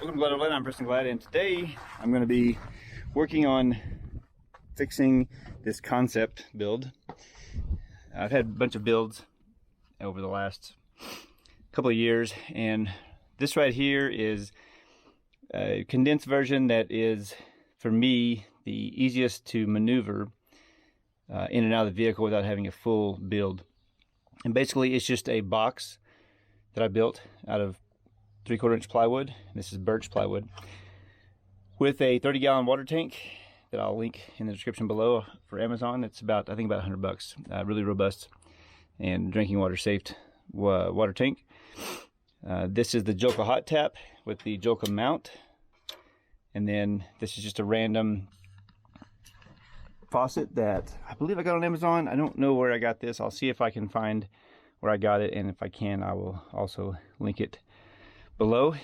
Welcome to Overland. I'm Preston Glad, and today I'm going to be working on fixing this concept build. I've had a bunch of builds over the last couple of years, and this right here is a condensed version that is, for me, the easiest to maneuver in and out of the vehicle without having a full build. And basically it's just a box that I built out of 3/4 inch plywood. This is birch plywood with a 30-gallon water tank that I'll link in the description below for Amazon. It's about, I think, about $100. Really robust and drinking water safe water tank. This is the Joka hot tap with the Joka mount, and then this is just a random faucet that I believe I got on Amazon. I don't know where I got this. I'll see if I can find where I got it, and if I can, I will also link it below.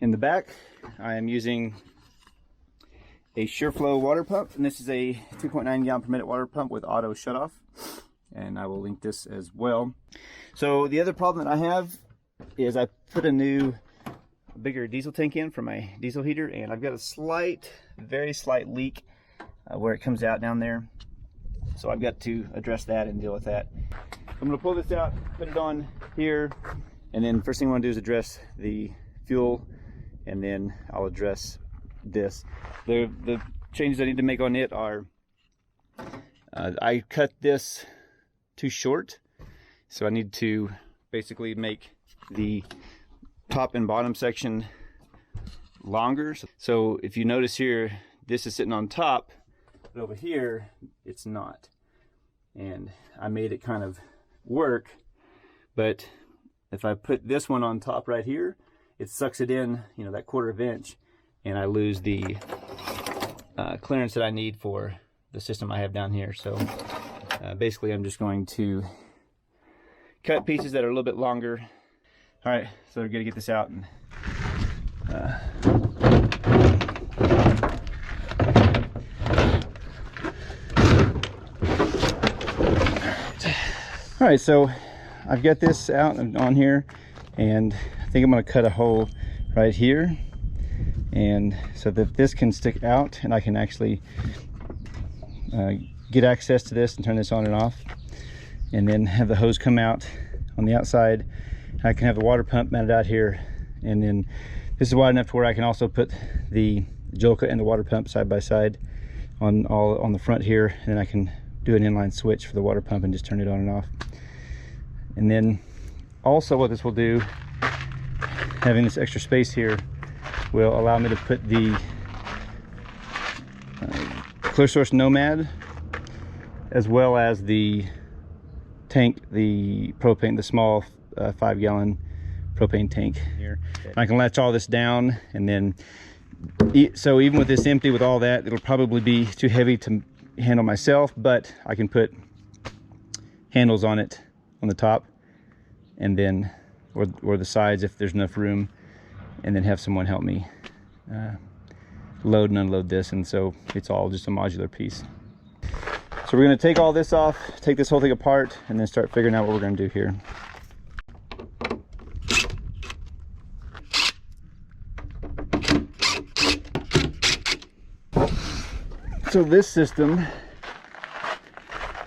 In the back, I am using a SureFlow water pump, and this is a 2.9 gallon per minute water pump with auto shutoff, and I will link this as well. So the other problem that I have is I put a bigger diesel tank in for my diesel heater, and I've got a very slight leak where it comes out down there. So I've got to address that and deal with that. I'm going to pull this out, put it on here, and then first thing I want to do is address the fuel, and then I'll address this. The changes I need to make on it are, I cut this too short, so I need to basically make the top and bottom section longer. So if you notice here, this is sitting on top, but over here it's not. And I made it kind of work, but if I put this one on top right here, it sucks it in, you know, that 1/4 inch, and I lose the clearance that I need for the system I have down here. So basically I'm just going to cut pieces that are a little bit longer. All right, so we're gonna get this out and all right, so I've got this out and on here, and I think I'm going to cut a hole right here, and so that this can stick out and I can actually get access to this and turn this on and off, and then have the hose come out on the outside. I can have the water pump mounted out here, and then this is wide enough to where I can also put the Joka and the water pump side by side on the front here, and then I can do an inline switch for the water pump and just turn it on and off. And then also what this will do, having this extra space here, will allow me to put the Clear Source Nomad, as well as the tank, the propane, the small 5-gallon propane tank here. And I can latch all this down, and then so even with this empty, with all that, it'll probably be too heavy to handle myself, but I can put handles on it on the top, and then or the sides if there's enough room, and then have someone help me load and unload this, and so it's all just a modular piece. So we're going to take all this off, take this whole thing apart, and then start figuring out what we're going to do here. So this system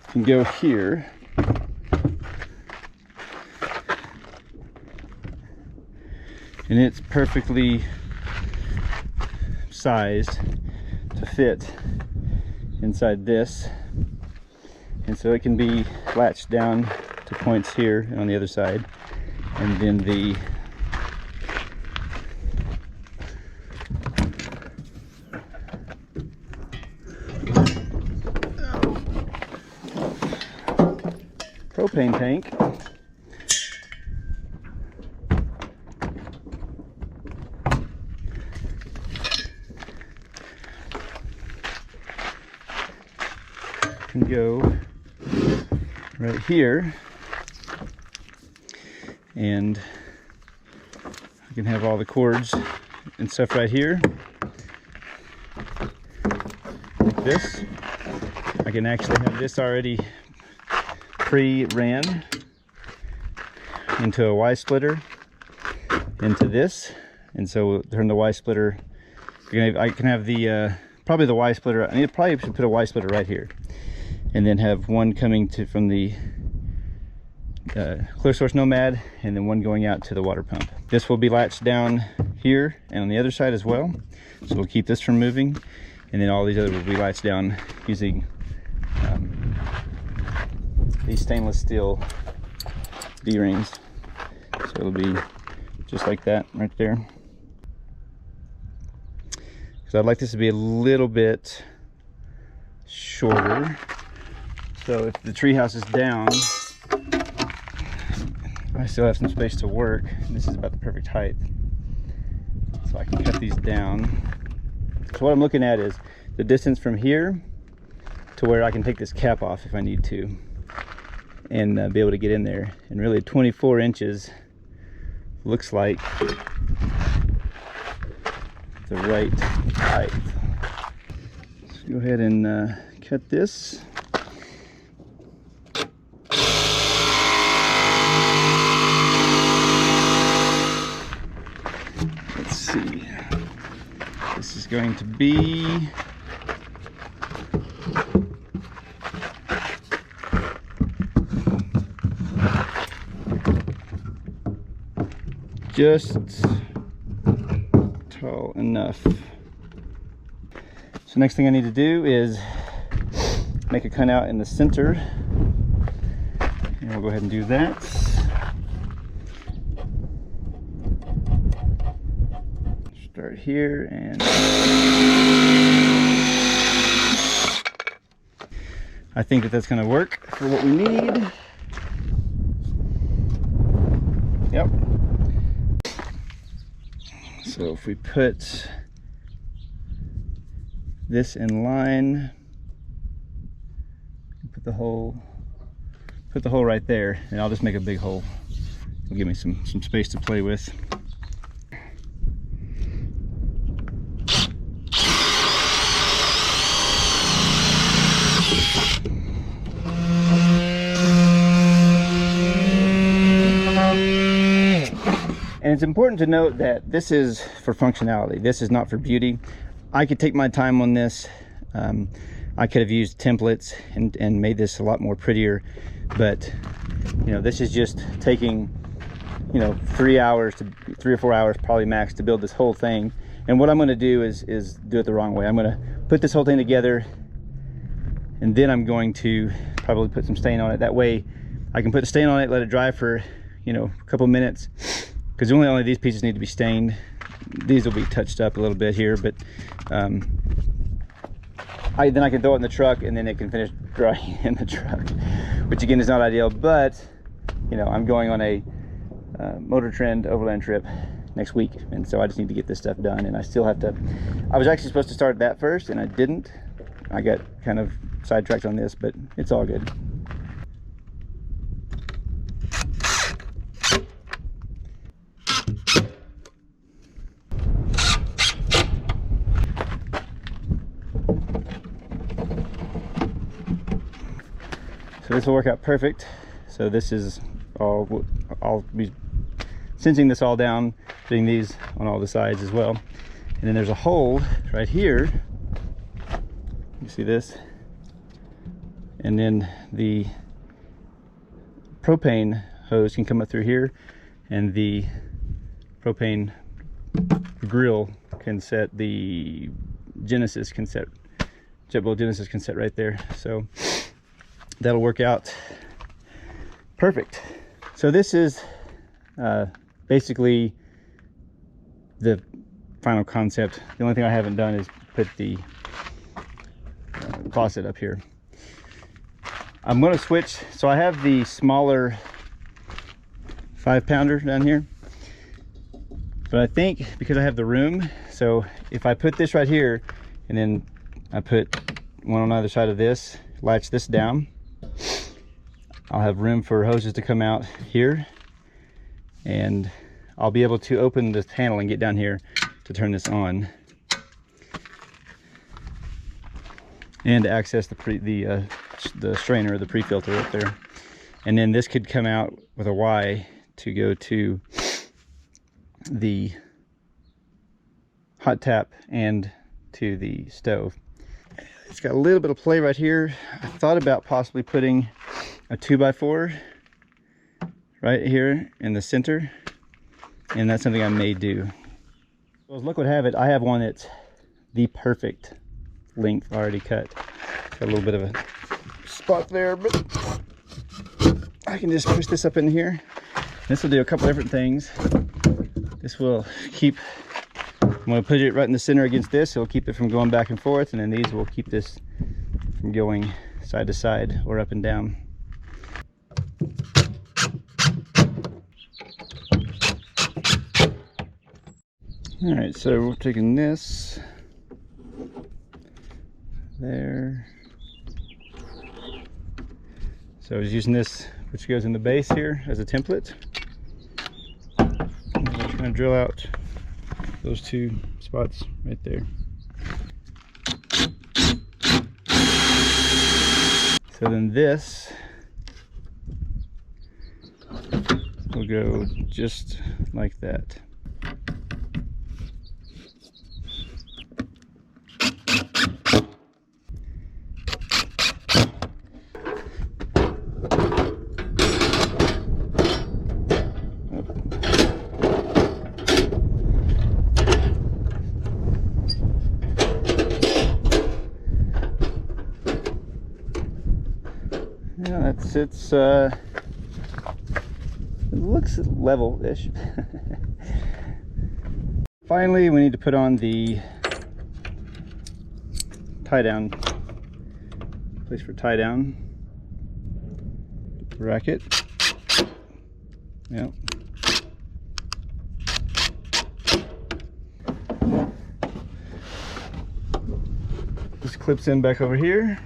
can go here, and it's perfectly sized to fit inside this, and so it can be latched down to points here and on the other side, and then the propane tank can go right here, and I can have all the cords and stuff right here. Like this, I can actually have this already pre-ran into a Y splitter into this, and so we'll turn the Y splitter. I can have the probably the Y splitter. I probably should put a Y splitter right here, and then have one coming from the clear source Nomad, and then one going out to the water pump. This will be latched down here and on the other side as well, so we'll keep this from moving, and then all these others will be latched down using these stainless steel D-rings. So it'll be just like that right there. So I'd like this to be a little bit shorter, so if the treehouse is down, I still have some space to work. This is about the perfect height, so I can cut these down. So what I'm looking at is the distance from here to where I can take this cap off if I need to, and be able to get in there. And really 24 inches looks like the right height. Let's go ahead and cut this. Let's see. This is going to be just tall enough. So next thing I need to do is make a cutout in the center, and we'll go ahead and do that. Start here, and I think that that's going to work for what we need. Yep. So if we put this in line, put the hole right there, and I'll just make a big hole. It'll give me some space to play with. And it's important to note that this is for functionality. This is not for beauty. I could take my time on this. I could have used templates and made this a lot more prettier, but you know, this is just taking, you know, 3 or 4 hours probably max to build this whole thing. And what I'm going to do is do it the wrong way. I'm going to put this whole thing together, and then I'm going to probably put some stain on it. That way I can put the stain on it, let it dry for, you know, a couple minutes, because only these pieces need to be stained. These will be touched up a little bit here, but then I can throw it in the truck, and then it can finish drying in the truck, which again is not ideal. But you know, I'm going on a Motor Trend Overland trip next week, and so I just need to get this stuff done. And I still have to, I was actually supposed to start that first, and I didn't. I got kind of sidetracked on this, but it's all good. So this will work out perfect. So this is all, I'll be cinching this all down, putting these on all the sides as well. And then there's a hole right here. You see this? And then the propane hose can come up through here, and the propane grill can set, the Genesis can set, JetBlue Genesis can set right there. So that'll work out perfect. So this is basically the final concept. The only thing I haven't done is put the faucet up here. I'm going to switch. So I have the smaller 5-pounder down here, but I think because I have the room, so if I put this right here and then I put one on either side of this, latch this down, I'll have room for hoses to come out here, and I'll be able to open this handle and get down here to turn this on and to access the strainer, the pre-filter up there. And then this could come out with a Y to go to the hot tap and to the stove. It's got a little bit of play right here. I thought about possibly putting a 2x4 right here in the center, and that's something I may do. So as luck would have it, I have one that's the perfect length already cut. Got a little bit of a spot there, but I can just push this up in here. This will do a couple different things. This will keep, I'm going to put it right in the center against this. It'll keep it from going back and forth, and then these will keep this from going side to side or up and down. All right, so we're taking this there. So I was using this, which goes in the base here as a template. And we're just going to drill out those two spots right there. So then this will go just like that. Yeah, it looks level-ish. Finally, we need to put on the tie-down, place for tie-down bracket. Yep. This clips in back over here.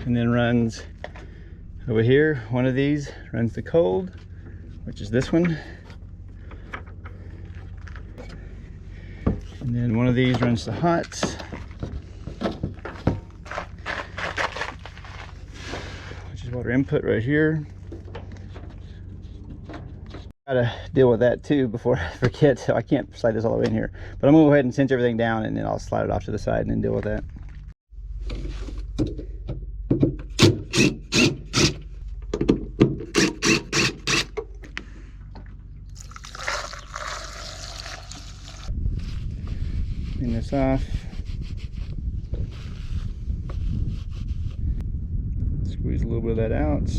And then runs over here. One of these runs the cold, which is this one. And then one of these runs the hot. Which is water input right here. Gotta deal with that too before I forget, so I can't slide this all the way in here. But I'm gonna go ahead and cinch everything down, and then I'll slide it off to the side and then deal with that. Clean this off. Squeeze a little bit of that out.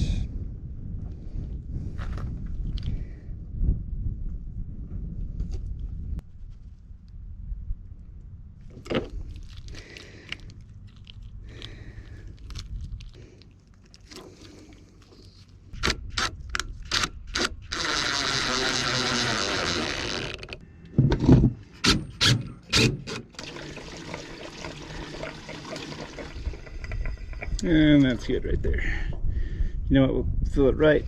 And that's good right there. You know what, we'll fill it right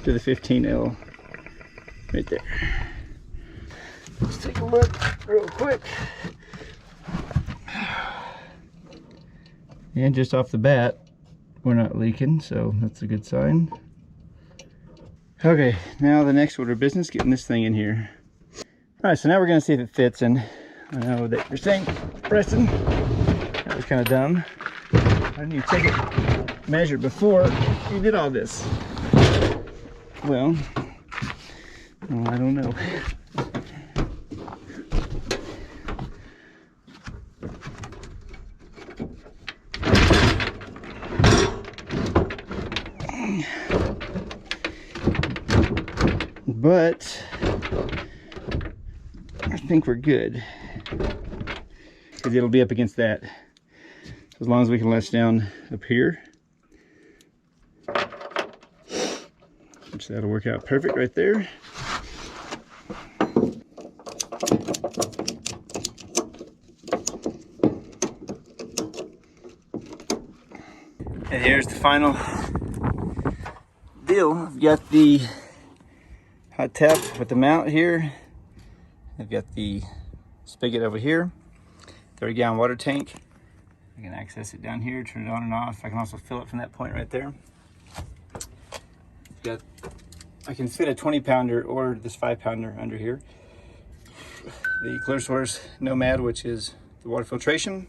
to the 15L right there. Let's take a look real quick. And just off the bat, we're not leaking, so that's a good sign. Okay, now the next order of business, getting this thing in here. All right, so now we're gonna see if it fits, and I know that you're saying, Preston, that was kind of dumb. Why didn't you take it measured before you did all this? Well, I don't know. But I think we're good, because it'll be up against that. As long as we can latch down up here, which that'll work out perfect right there. And here's the final deal. I've got the hot tap with the mount here. I've got the spigot over here, 30-gallon water tank. I can access it down here, turn it on and off. I can also fill it from that point right there. Got I can fit a 20-pounder or this 5-pounder under here. The Clear Source Nomad, which is the water filtration.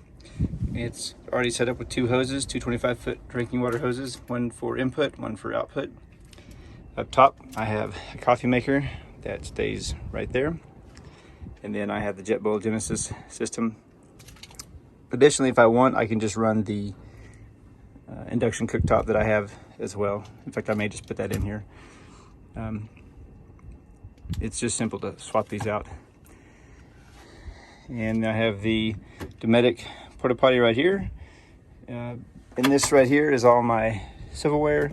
It's already set up with 2 hoses, 2 25-foot drinking water hoses, one for input, one for output. Up top, I have a coffee maker that stays right there. And then I have the JetBoil Genesis system. Additionally, if I want, I can just run the induction cooktop that I have as well. In fact, I may just put that in here. It's just simple to swap these out. And I have the Dometic porta potty right here. And this right here is all my silverware.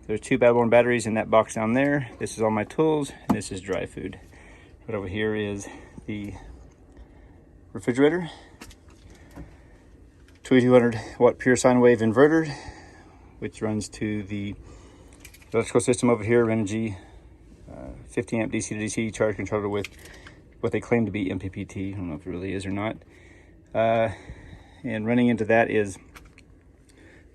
There's 2 Badborn batteries in that box down there. This is all my tools, and this is dry food. Right over here is the refrigerator. 2200 watt pure sine wave inverter, which runs to the electrical system over here, Renogy 50 amp DC to DC charge controller with what they claim to be MPPT. I don't know if it really is or not. And running into that is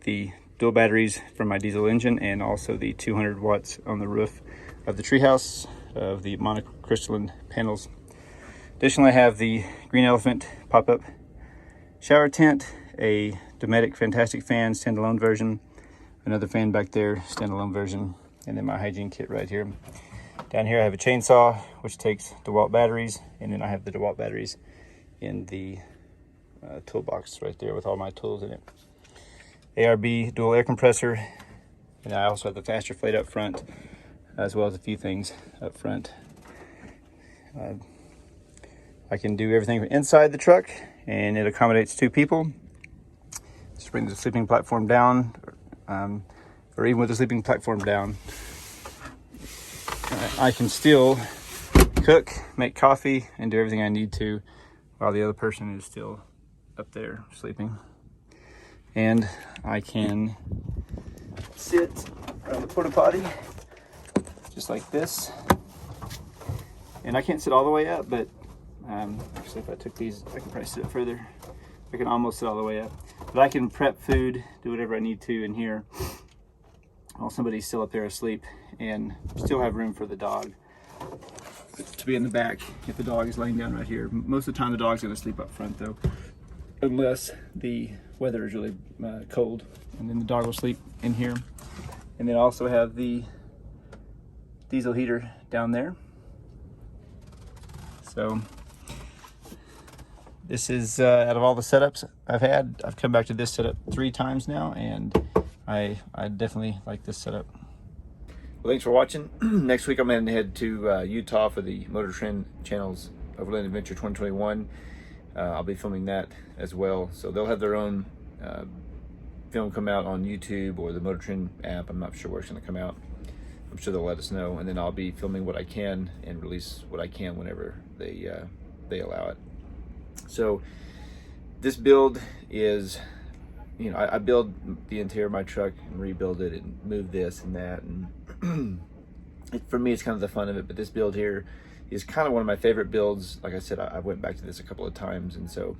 the dual batteries from my diesel engine, and also the 200 watts on the roof of the treehouse of the monocrystalline panels. Additionally, I have the Green Elephant pop-up shower tent, a Dometic Fantastic fan standalone version, another fan back there, standalone version, and then my hygiene kit right here. Down here I have a chainsaw, which takes DeWalt batteries, and then I have the DeWalt batteries in the toolbox right there with all my tools in it. ARB dual air compressor, and I also have the faster flate up front, as well as a few things up front. I can do everything inside the truck, and it accommodates 2 people. Just bring the sleeping platform down, or even with the sleeping platform down, I can still cook, make coffee, and do everything I need to while the other person is still up there sleeping. And I can sit around the porta potty just like this. And I can't sit all the way up, but actually if I took these, I can probably sit further. I can almost sit all the way up. But I can prep food, do whatever I need to in here while somebody's still up there asleep, and still have room for the dog to be in the back if the dog is laying down right here. Most of the time the dog's gonna sleep up front though, unless the weather is really cold, and then the dog will sleep in here. And then I also have the diesel heater down there. So this is out of all the setups I've had, I've come back to this setup 3 times now, and I definitely like this setup. Well, thanks for watching. Next week I'm going to head to Utah for the Motor Trend channel's Overland Adventure 2021. I'll be filming that as well, so they'll have their own film come out on YouTube or the Motor Trend app. I'm not sure where it's going to come out. I'm sure they'll let us know, and then I'll be filming what I can and release what I can whenever they allow it. So this build is, you know, I build the interior of my truck and rebuild it and move this and that, and for me it's kind of the fun of it. But this build here is kind of one of my favorite builds. Like I said, I went back to this a couple of times, and so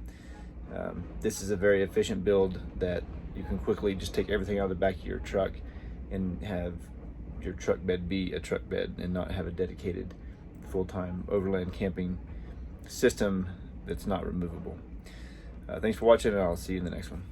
this is a very efficient build that you can quickly just take everything out of the back of your truck and have your truck bed be a truck bed, and not have a dedicated full-time overland camping system that's not removable. Thanks for watching, and I'll see you in the next one.